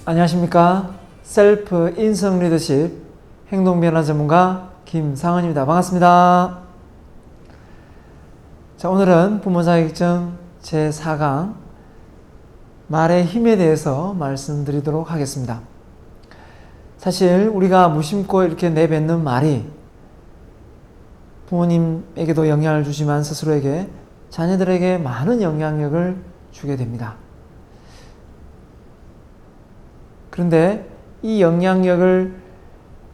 안녕하십니까. 셀프 인성 리더십 행동 변화 전문가 김상은입니다. 반갑습니다. 자, 오늘은 부모 자격증 제4강 말의 힘에 대해서 말씀드리도록 하겠습니다. 사실 우리가 무심코 이렇게 내뱉는 말이 부모님에게도 영향을 주지만 스스로에게, 자녀들에게 많은 영향력을 주게 됩니다. 그런데 이 영향력을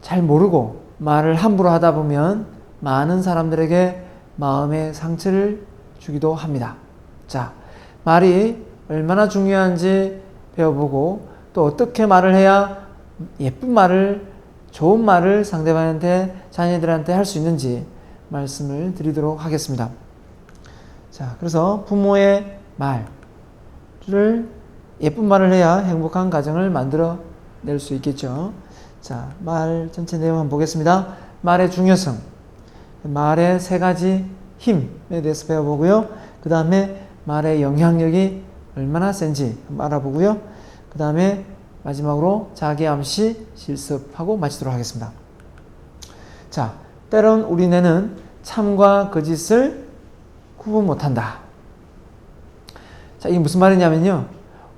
잘 모르고 말을 함부로 하다 보면 많은 사람들에게 마음의 상처를 주기도 합니다. 자, 말이 얼마나 중요한지 배워보고 또 어떻게 말을 해야 예쁜 말을, 좋은 말을 상대방한테, 자녀들한테 할 수 있는지 말씀을 드리도록 하겠습니다. 자, 그래서 부모의 말을, 예쁜 말을 해야 행복한 가정을 만들어 낼 수 있겠죠. 자, 말 전체 내용 한번 보겠습니다. 말의 중요성, 말의 세 가지 힘에 대해서 배워보고요. 그 다음에 말의 영향력이 얼마나 센지 알아보고요. 그 다음에 마지막으로 자기암시 실습하고 마치도록 하겠습니다. 자, 때론 우리 뇌는 참과 거짓을 구분 못한다. 자, 이게 무슨 말이냐면요,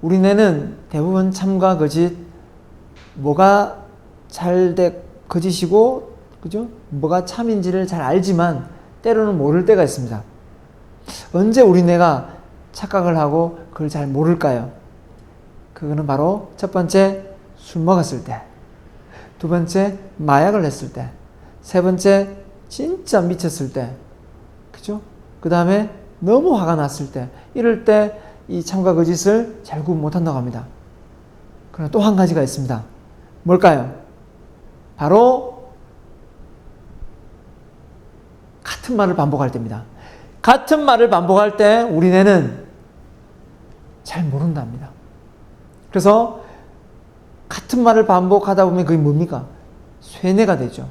우리 뇌는 대부분 참과 거짓, 뭐가 거짓이고, 그죠? 뭐가 참인지를 잘 알지만 때로는 모를 때가 있습니다. 언제 우리 뇌가 착각을 하고 그걸 잘 모를까요? 그거는 바로 첫 번째, 술 먹었을 때, 두 번째, 마약을 했을 때, 세 번째, 진짜 미쳤을 때, 그죠? 그 다음에 너무 화가 났을 때, 이럴 때 이 참과 거짓을 잘 구분 못한다고 합니다. 그러나 또 한 가지가 있습니다. 뭘까요? 바로 같은 말을 반복할 때입니다. 같은 말을 반복할 때 우리 뇌는 잘 모른답니다. 그래서 같은 말을 반복하다 보면 그게 뭡니까? 쇠뇌가 되죠.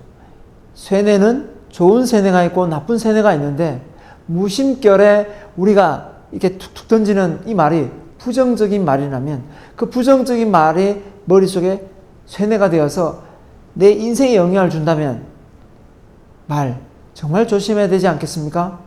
쇠뇌는 좋은 쇠뇌가 있고 나쁜 쇠뇌가 있는데, 무심결에 우리가 이렇게 툭툭 던지는 이 말이 부정적인 말이라면 그 부정적인 말이 머릿속에 쇠뇌가 되어서 내 인생에 영향을 준다면 말 정말 조심해야 되지 않겠습니까?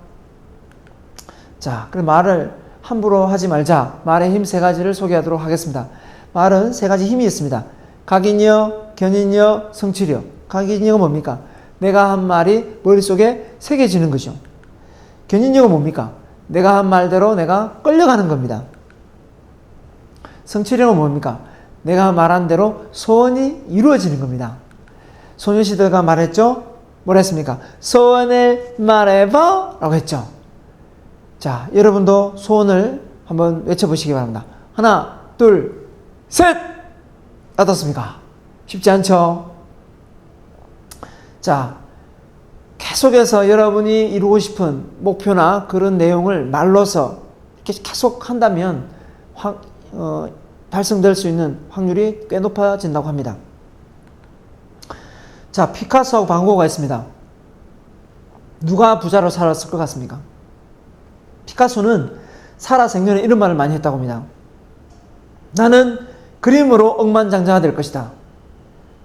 자, 그럼 말을 함부로 하지 말자. 말의 힘 세 가지를 소개하도록 하겠습니다. 말은 세 가지 힘이 있습니다. 각인력, 견인력, 성취력. 각인력은 뭡니까? 내가 한 말이 머릿속에 새겨지는 거죠. 견인력은 뭡니까? 내가 한 말대로 내가 끌려가는 겁니다. 성취력은 뭡니까? 내가 말한 대로 소원이 이루어지는 겁니다. 소녀시대가 말했죠? 뭐라 했습니까? 소원을 말해봐! 라고 했죠. 자, 여러분도 소원을 한번 외쳐보시기 바랍니다. 하나, 둘, 셋! 어떻습니까? 쉽지 않죠? 자, 계속해서 여러분이 이루고 싶은 목표나 그런 내용을 말로서 이렇게 계속 한다면 달성될 수 있는 확률이 꽤 높아진다고 합니다. 자, 피카소하고 반 고흐가 있습니다. 누가 부자로 살았을 것 같습니까? 피카소는 살아생전에 이런 말을 많이 했다고 합니다. 나는 그림으로 억만장자가 될 것이다.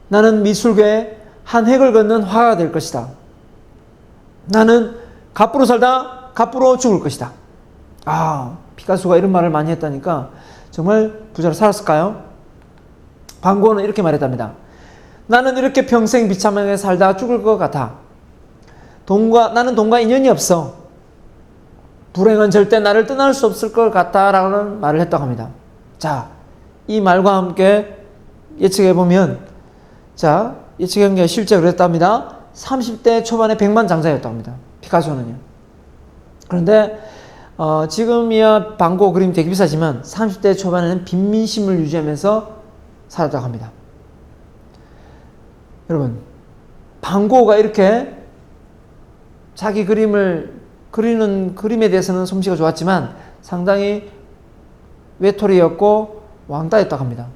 나는 미술계에 한 획을 긋는 화가가 될 것이다. 나는 갑부로 살다 갑부로 죽을 것이다. 아, 피카소가 이런 말을 많이 했다니까 정말 부자로 살았을까요? 반 고흐는 이렇게 말했답니다. 나는 이렇게 평생 비참하게 살다 죽을 것 같아. 나는 돈과 인연이 없어. 불행은 절대 나를 떠날 수 없을 것 같아 라는 말을 했다고 합니다. 자, 이 말과 함께 예측해보면, 자, 예측한 게 실제 그랬답니다. 30대 초반에 백만장자였다고 합니다. 피카소는요. 그런데 지금이야 반 고흐 그림이 되게 비싸지만 30대 초반에는 빈민심을 유지하면서 살았다고 합니다. 여러분, 반 고흐가 이렇게 자기 그림을 그리는 그림에 대해서는 솜씨가 좋았지만 상당히 외톨이였고 왕따였다고 합니다.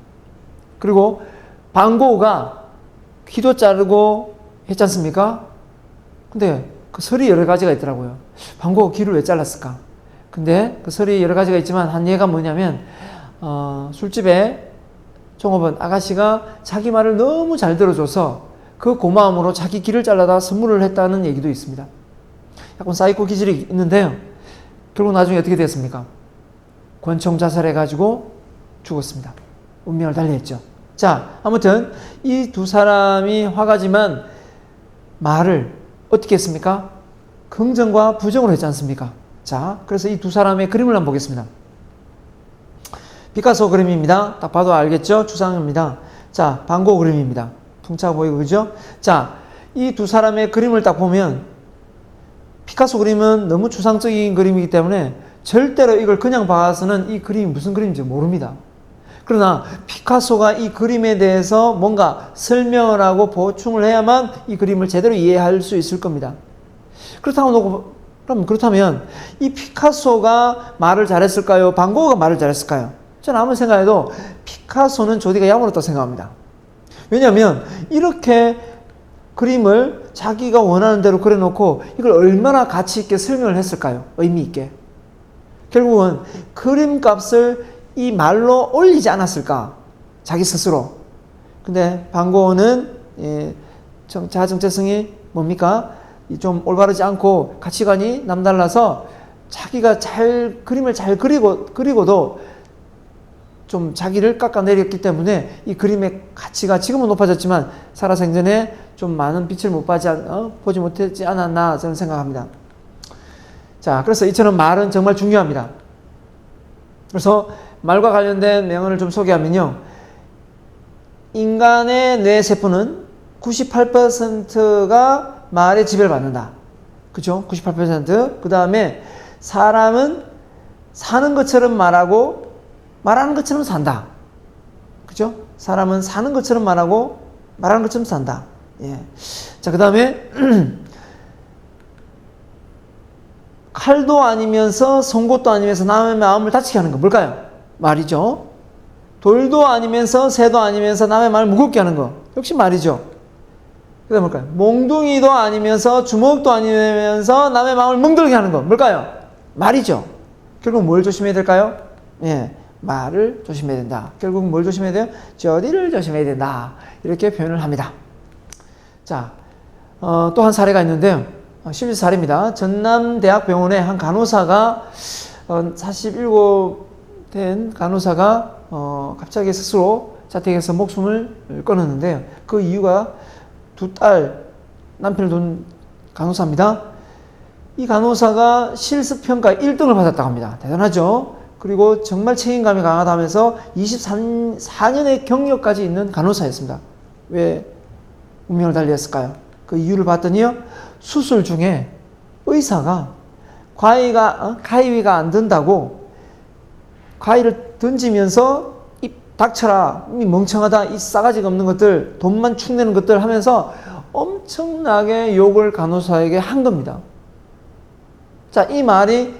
그리고 반 고흐가 귀도 자르고 했지 않습니까? 근데 그 설이 여러 가지가 있더라고요. 반 고흐가 귀를 왜 잘랐을까? 근데 그 설이 여러 가지가 있지만 한 예가 뭐냐면 술집에 종업원 아가씨가 자기 말을 너무 잘 들어줘서 그 고마움으로 자기 귀를 잘라다 선물을 했다는 얘기도 있습니다. 약간 사이코 기질이 있는데요. 결국 나중에 어떻게 됐습니까? 권총 자살해가지고 죽었습니다. 운명을 달리했죠. 자, 아무튼 이 두 사람이 화가지만 말을 어떻게 했습니까? 긍정과 부정으로 했지 않습니까? 자, 그래서 이 두 사람의 그림을 한번 보겠습니다. 피카소 그림입니다. 딱 봐도 알겠죠? 추상입니다. 자, 반고 그림입니다. 풍차가 보이고, 그죠? 자, 이 두 사람의 그림을 딱 보면 피카소 그림은 너무 추상적인 그림이기 때문에 절대로 이걸 그냥 봐서는 이 그림이 무슨 그림인지 모릅니다. 그러나 피카소가 이 그림에 대해서 뭔가 설명을 하고 보충을 해야만 이 그림을 제대로 이해할 수 있을 겁니다. 그렇다면 이 피카소가 말을 잘했을까요? 반 고흐가 말을 잘했을까요? 저는 아무리 생각해도 피카소는 조디가 야물었다고 생각합니다. 왜냐하면 이렇게 그림을 자기가 원하는 대로 그려놓고 이걸 얼마나 가치 있게 설명을 했을까요? 의미 있게. 결국은 그림값을 이 말로 올리지 않았을까? 자기 스스로. 근데 반 고흐는 자아 정체성이 뭡니까? 좀 올바르지 않고 가치관이 남달라서 자기가 그림을 잘 그리고도 좀 자기를 깎아내렸기 때문에 이 그림의 가치가 지금은 높아졌지만 살아생전에 좀 많은 빛을 보지 못했지 않았나 저는 생각합니다. 자, 그래서 이처럼 말은 정말 중요합니다. 그래서 말과 관련된 명언을 좀 소개하면요. 인간의 뇌세포는 98%가 말에 지배를 받는다. 그죠? 98%. 그 다음에 사람은 사는 것처럼 말하고 말하는 것처럼 산다. 그죠? 사람은 사는 것처럼 말하고 말하는 것처럼 산다. 예. 자, 그 다음에 칼도 아니면서 송곳도 아니면서 남의 마음을 다치게 하는 거 뭘까요? 말이죠. 돌도 아니면서 새도 아니면서 남의 마음을 무겁게 하는 거 역시 말이죠. 그 다음 뭘까요? 몽둥이도 아니면서 주먹도 아니면서 남의 마음을 멍들게 하는 거 뭘까요? 말이죠. 결국 뭘 조심해야 될까요? 예, 말을 조심해야 된다. 결국 뭘 조심해야 돼요? 저디를 조심해야 된다. 이렇게 표현을 합니다. 자, 또 한 사례가 있는데요. 실제 사례입니다. 전남대학병원의 한 간호사가 47된 간호사가 갑자기 스스로 자택에서 목숨을 끊었는데요. 그 이유가 두 딸 남편을 둔 간호사입니다. 이 간호사가 실습평가 1등을 받았다고 합니다. 대단하죠? 그리고 정말 책임감이 강하다면서 24년의 경력까지 있는 간호사였습니다. 왜 운명을 달리했을까요? 그 이유를 봤더니요. 수술 중에 의사가 가위가 안 든다고 가위를 던지면서 이 닥쳐라, 이 멍청하다, 이 싸가지가 없는 것들, 돈만 축내는 것들 하면서 엄청나게 욕을 간호사에게 한 겁니다. 자, 이 말이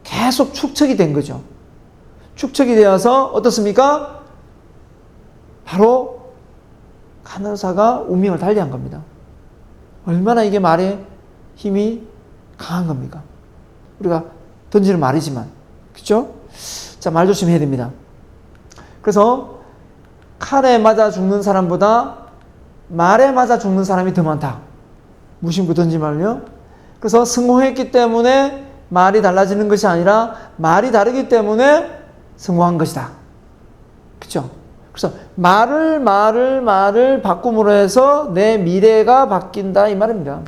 계속 축적이 된 거죠. 축적이 되어서 어떻습니까? 바로 간호사가 운명을 달리한 겁니다. 얼마나 이게 말에 힘이 강한 겁니까? 우리가 던지는 말이지만, 그렇죠? 자, 말 조심해야 됩니다. 그래서 칼에 맞아 죽는 사람보다 말에 맞아 죽는 사람이 더 많다. 무심코 던지 말요. 그래서 성공했기 때문에 말이 달라지는 것이 아니라 말이 다르기 때문에 성공한 것이다. 그렇죠? 그래서 말을 바꿈으로 해서 내 미래가 바뀐다 이 말입니다.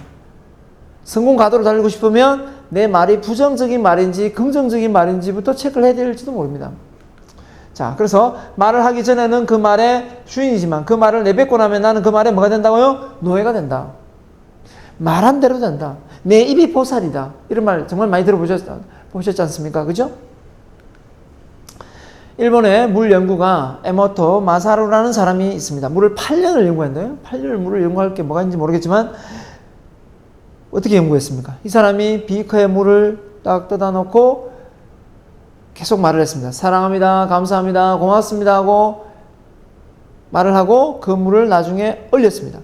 성공 가도로 달리고 싶으면 내 말이 부정적인 말인지 긍정적인 말인지부터 체크를 해야 될지도 모릅니다. 자, 그래서 말을 하기 전에는 그 말의 주인이지만 그 말을 내뱉고 나면 나는 그 말에 뭐가 된다고요? 노예가 된다. 말한 대로 된다. 내 입이 보살이다. 이런 말 정말 많이 들어보셨지 않습니까? 그죠? 일본의 물 연구가 에모토 마사루라는 사람이 있습니다. 물을 8년을 연구했는데요. 8년을 물을 연구할 게 뭐가 있는지 모르겠지만 어떻게 연구했습니까? 이 사람이 비커에 물을 딱 떠다 놓고 계속 말을 했습니다. 사랑합니다. 감사합니다. 고맙습니다. 하고 말을 하고 그 물을 나중에 얼렸습니다.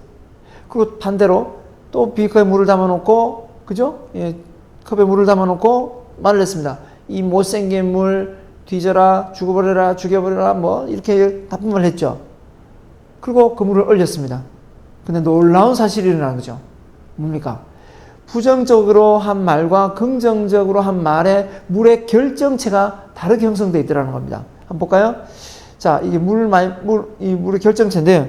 그리고 반대로 또 비커에 물을 담아 놓고, 그죠? 예, 컵에 물을 담아 놓고 말을 했습니다. 이 못생긴 물, 뒤져라, 죽어버려라, 죽여버려라, 뭐 이렇게 나쁜 말을 했죠. 그리고 그 물을 얼렸습니다. 근데 놀라운 사실이 일어나는 거죠. 뭡니까? 부정적으로 한 말과 긍정적으로 한 말에 물의 결정체가 다르게 형성되어 있더라는 겁니다. 한번 볼까요? 자, 이게 이 물의 결정체인데요.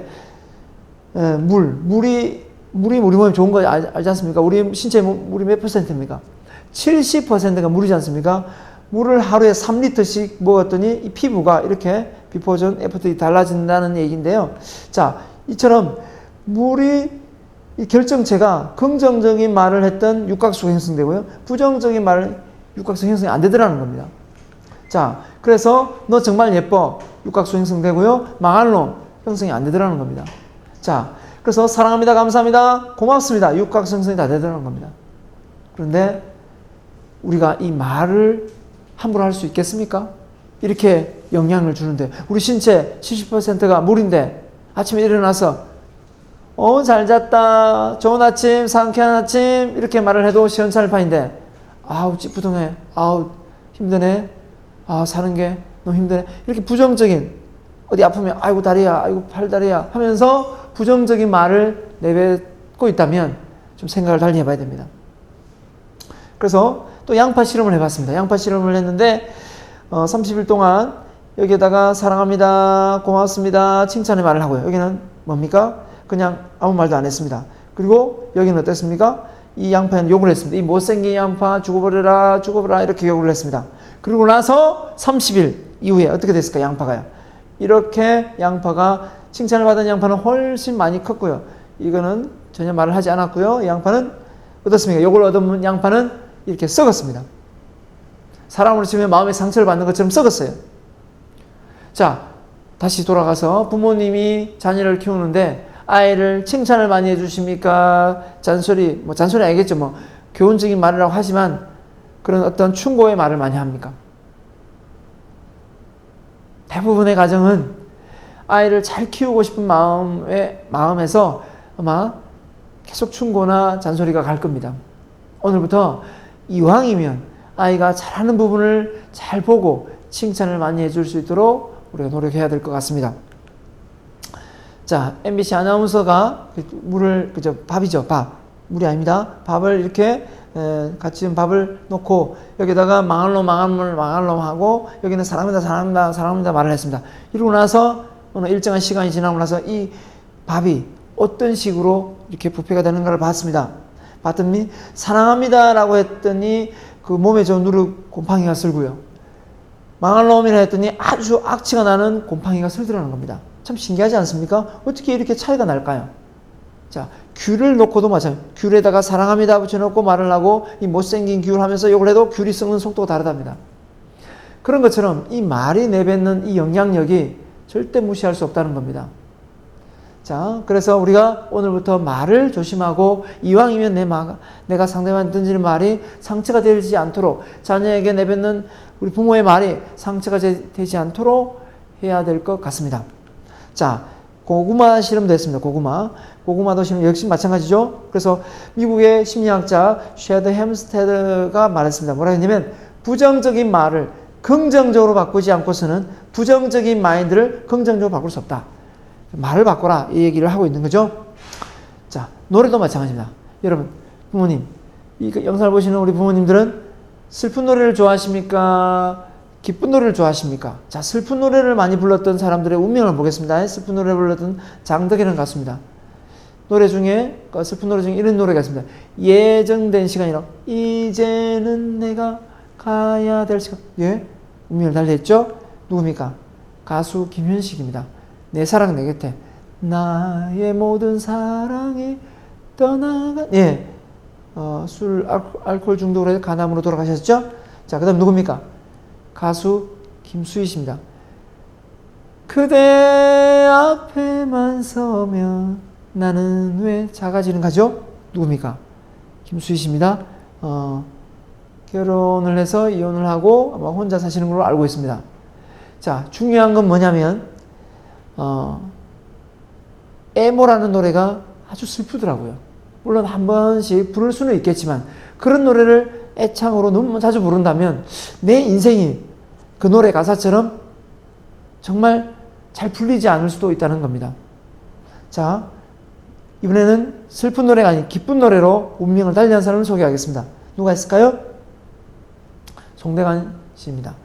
물이 우리 몸에 좋은 거 알지 않습니까? 우리 신체 물이 몇 퍼센트입니까? 70%가 물이지 않습니까? 물을 하루에 3리터씩 먹었더니 이 피부가 이렇게 비포전 애프터가 달라진다는 얘기인데요. 자, 이처럼 물이 이 결정체가 긍정적인 말을 했던 육각수가 형성되고요. 부정적인 말은 육각수 형성이 안 되더라는 겁니다. 자, 그래서 너 정말 예뻐. 육각수 형성되고요. 망할 놈 형성이 안 되더라는 겁니다. 자, 그래서 사랑합니다. 감사합니다. 고맙습니다. 육각수 형성이 다 되더라는 겁니다. 그런데 우리가 이 말을 함부로 할 수 있겠습니까? 이렇게 영향을 주는데 우리 신체 70%가 물인데 아침에 일어나서 잘 잤다. 좋은 아침, 상쾌한 아침 이렇게 말을 해도 시원찮을 판인데 아우 찌뿌둥해. 아우 힘드네. 아 사는 게 너무 힘드네. 이렇게 부정적인 어디 아프면 아이고 다리야. 아이고 팔다리야 하면서 부정적인 말을 내뱉고 있다면 좀 생각을 달리 해봐야 됩니다. 그래서 또 양파 실험을 해봤습니다. 양파 실험을 했는데 30일 동안 여기에다가 사랑합니다. 고맙습니다. 칭찬의 말을 하고요. 여기는 뭡니까? 그냥 아무 말도 안 했습니다. 그리고 여기는 어땠습니까? 이 양파는 욕을 했습니다. 이 못생긴 양파 죽어버려라 죽어버려라 이렇게 욕을 했습니다. 그리고 나서 30일 이후에 어떻게 됐을까? 양파가요. 이렇게 양파가 칭찬을 받은 양파는 훨씬 많이 컸고요. 이거는 전혀 말을 하지 않았고요. 이 양파는 어떻습니까? 욕을 얻은 양파는 이렇게 썩었습니다. 사람으로 치면 마음의 상처를 받는 것처럼 썩었어요. 자, 다시 돌아가서 부모님이 자녀를 키우는데 아이를 칭찬을 많이 해주십니까? 잔소리 알겠죠? 교훈적인 말이라고 하지만 그런 어떤 충고의 말을 많이 합니까? 대부분의 가정은 아이를 잘 키우고 싶은 마음에서 아마 계속 충고나 잔소리가 갈 겁니다. 오늘부터 이왕이면 아이가 잘하는 부분을 잘 보고 칭찬을 많이 해줄 수 있도록 우리가 노력해야 될 것 같습니다. 자, MBC 아나운서가 밥이죠, 밥. 물이 아닙니다. 밥을 이렇게 같이 좀 밥을 놓고 여기다가 망할 놈 하고 여기는 사랑합니다 말을 했습니다. 이러고 나서 어느 일정한 시간이 지나고 나서 이 밥이 어떤 식으로 이렇게 부패가 되는가를 봤습니다. 봤더니 사랑합니다 라고 했더니 그 몸에 좋은 누룩 곰팡이가 슬고요. 망할 놈이라 했더니 아주 악취가 나는 곰팡이가 슬더라는 겁니다. 참 신기하지 않습니까? 어떻게 이렇게 차이가 날까요? 자, 귤을 놓고도 마찬가지예요. 귤에다가 사랑합니다 붙여놓고 말을 하고 이 못생긴 귤 하면서 욕을 해도 귤이 썩는 속도가 다르답니다. 그런 것처럼 이 말이 내뱉는 이 영향력이 절대 무시할 수 없다는 겁니다. 자, 그래서 우리가 오늘부터 말을 조심하고 이왕이면 내가 상대방한테 던지는 말이 상처가 되지 않도록 자녀에게 내뱉는 우리 부모의 말이 상처가 되지 않도록 해야 될 것 같습니다. 자, 고구마 실험도 했습니다. 고구마도 실험 역시 마찬가지죠. 그래서 미국의 심리학자 쉐드 햄스테드가 말했습니다. 뭐라 했냐면 부정적인 말을 긍정적으로 바꾸지 않고서는 부정적인 마인드를 긍정적으로 바꿀 수 없다. 말을 바꿔라 이 얘기를 하고 있는 거죠. 자, 노래도 마찬가지입니다. 여러분 부모님 이 영상을 보시는 우리 부모님들은 슬픈 노래를 좋아하십니까? 기쁜 노래를 좋아하십니까? 자, 슬픈 노래를 많이 불렀던 사람들의 운명을 보겠습니다. 슬픈 노래를 불렀던 장덕이라는 가수입니다. 슬픈 노래 중에 이런 노래가 있습니다. 예정된 시간이라고. 이제는 내가 가야 될 시간. 예? 운명을 달리했죠? 누굽니까? 가수 김현식입니다. 내 사랑 내 곁에. 나의 모든 사랑이 떠나가. 예. 알코올 중독으로 해서 간암으로 돌아가셨죠? 자, 그 다음 누굽니까? 가수 김수희씨입니다. 그대 앞에만 서면 나는 왜 작아지는 가죠? 누굽니까? 김수희씨입니다. 결혼을 해서 이혼을 하고 아마 혼자 사시는 걸로 알고 있습니다. 자, 중요한 건 뭐냐면 에모라는 노래가 아주 슬프더라고요. 물론 한 번씩 부를 수는 있겠지만 그런 노래를 애창으로 너무 자주 부른다면 내 인생이 그 노래 가사처럼 정말 잘 풀리지 않을 수도 있다는 겁니다. 자, 이번에는 슬픈 노래가 아닌 기쁜 노래로 운명을 달리한 사람을 소개하겠습니다. 누가 있을까요? 송대관 씨입니다.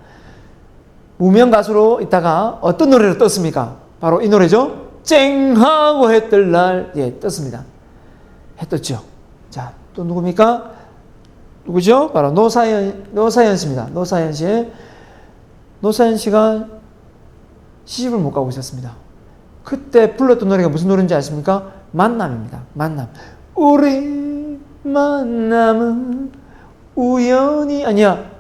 무명 가수로 있다가 어떤 노래로 떴습니까? 바로 이 노래죠. 쨍하고 해 뜰 날, 예, 떴습니다. 해 떴죠. 자, 또 누굽니까? 누구죠? 바로 노사연 씨입니다. 노사연 씨가 시집을 못 가고 있었습니다. 그때 불렀던 노래가 무슨 노래인지 아십니까? 만남입니다. 만남. 우리 만남은 우연이 아니야.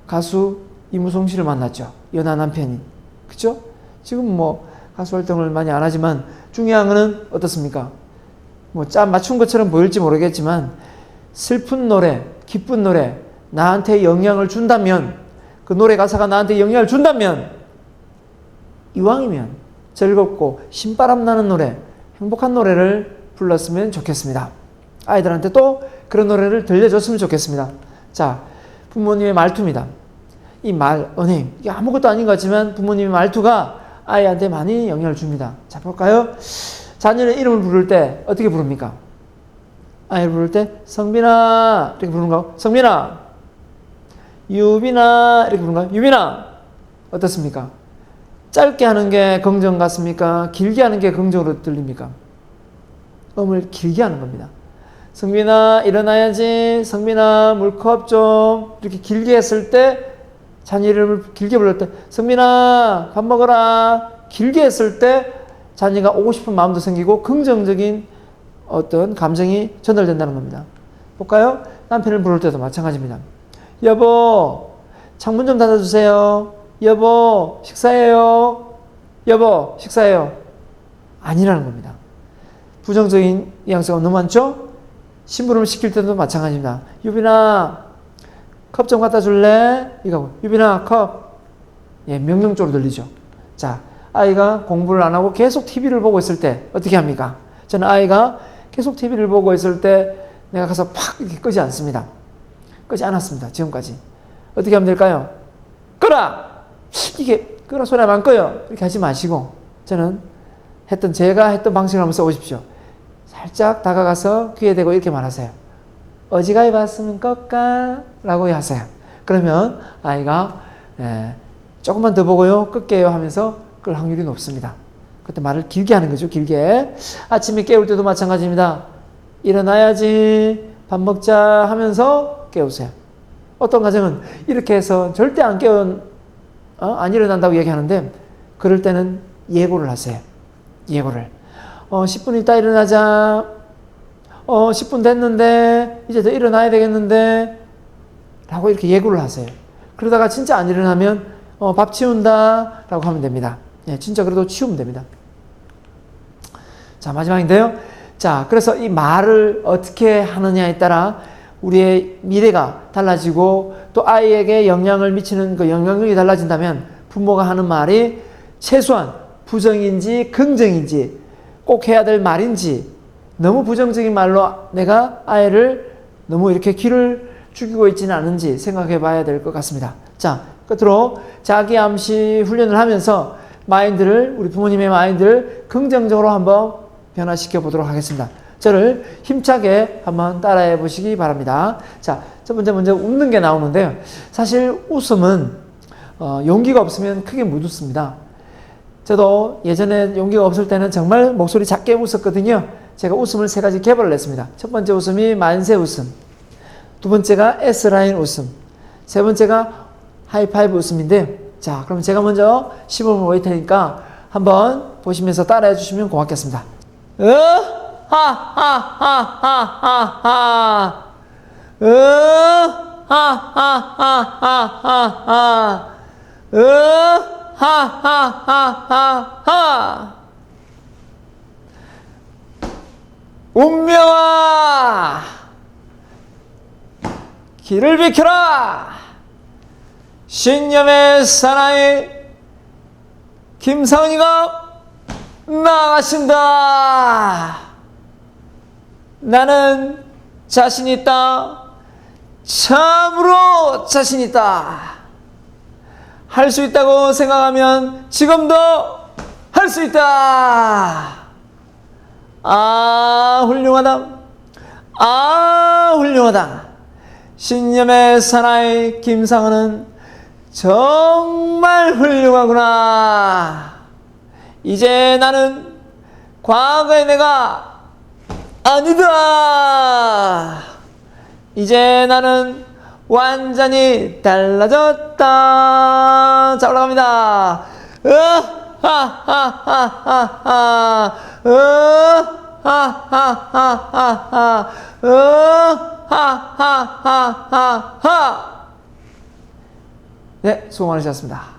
가수 이무송 씨를 만났죠. 연하 남편이. 그쵸? 지금 뭐 가수 활동을 많이 안 하지만 중요한 거는 어떻습니까? 뭐 짜 맞춘 것처럼 보일지 모르겠지만 슬픈 노래, 기쁜 노래, 나한테 영향을 준다면, 그 노래 가사가 나한테 영향을 준다면, 이왕이면 즐겁고 신바람 나는 노래, 행복한 노래를 불렀으면 좋겠습니다. 아이들한테 또 그런 노래를 들려줬으면 좋겠습니다. 자, 부모님의 말투입니다. 이 말, 은행, 이게 아무것도 아닌 것 같지만 부모님의 말투가 아이한테 많이 영향을 줍니다. 자, 볼까요? 자녀의 이름을 부를 때 어떻게 부릅니까? 아이를 부를 때 성빈아 이렇게 부르는 거. 성빈아, 유빈아 이렇게 부르는 거. 유빈아. 어떻습니까? 짧게 하는 게 긍정 같습니까? 길게 하는 게 긍정으로 들립니까? 음을 길게 하는 겁니다. 성빈아 일어나야지. 성빈아 물컵 좀. 이렇게 길게 했을 때, 자녀 이름을 길게 불렀을 때 성빈아 밥 먹어라. 길게 했을 때 자녀가 오고 싶은 마음도 생기고 긍정적인 어떤 감정이 전달된다는 겁니다. 볼까요? 남편을 부를 때도 마찬가지입니다. 여보, 창문 좀 닫아주세요. 여보, 식사해요. 여보, 식사해요. 아니라는 겁니다. 부정적인 뉘앙스가 너무 많죠? 심부름을 시킬 때도 마찬가지입니다. 유빈아, 컵 좀 갖다 줄래? 이거, 유빈아, 컵. 예, 명령조로 들리죠. 자, 아이가 공부를 안 하고 계속 TV를 보고 있을 때 어떻게 합니까? 저는 아이가 계속 TV를 보고 있을 때 내가 가서 팍 이렇게 끄지 않습니다. 끄지 않았습니다. 지금까지. 어떻게 하면 될까요? 끄라! 이게 끄라 소리 하면 안 꺼요. 이렇게 하지 마시고 저는 제가 했던 방식을 한번 써보십시오. 살짝 다가가서 귀에 대고 이렇게 말하세요. 어지간히 봤으면 껐까? 라고 하세요. 그러면 아이가 조금만 더 보고요. 끌게요 하면서 끌 확률이 높습니다. 그때 말을 길게 하는 거죠. 길게. 아침에 깨울 때도 마찬가지입니다. 일어나야지. 밥 먹자 하면서 깨우세요. 어떤 가정은 이렇게 해서 절대 안 안 일어난다고 얘기하는데 그럴 때는 예고를 하세요. 예고를. 10분 있다 일어나자. 10분 됐는데 이제 더 일어나야 되겠는데 라고 이렇게 예고를 하세요. 그러다가 진짜 안 일어나면 밥 치운다 라고 하면 됩니다. 예, 진짜 그래도 치우면 됩니다. 자, 마지막인데요. 자, 그래서 이 말을 어떻게 하느냐에 따라 우리의 미래가 달라지고 또 아이에게 영향을 미치는 그 영향력이 달라진다면 부모가 하는 말이 최소한 부정인지 긍정인지 꼭 해야 될 말인지 너무 부정적인 말로 내가 아이를 너무 이렇게 귀를 죽이고 있지는 않은지 생각해 봐야 될 것 같습니다. 자, 끝으로 자기 암시 훈련을 하면서 우리 부모님의 마인드를 긍정적으로 한번 변화시켜 보도록 하겠습니다. 저를 힘차게 한번 따라해 보시기 바랍니다. 자, 첫 번째 먼저 웃는 게 나오는데요. 사실 웃음은 용기가 없으면 크게 못 웃습니다. 저도 예전에 용기가 없을 때는 정말 목소리 작게 웃었거든요. 제가 웃음을 3가지 개발을 했습니다. 첫 번째 웃음이 만세 웃음, 두 번째가 S라인 웃음, 세 번째가 하이파이브 웃음인데, 자, 그럼 제가 먼저 시범을 보일 테니까 한번 보시면서 따라해 주시면 고맙겠습니다. 하하하하하하 하하하하하하 하하하하하 운명아 길을 비켜라. 신념의 사나이 김사은이가 나가신다. 나는 자신 있다. 참으로 자신 있다. 할 수 있다고 생각하면 지금도 할 수 있다. 아, 훌륭하다. 아, 훌륭하다. 신념의 사나이 김상은은 정말 훌륭하구나. 이제 나는 과거의 내가 아니다. 이제 나는 완전히 달라졌다. 자, 올라갑니다. 네, 수고 많으셨습니다.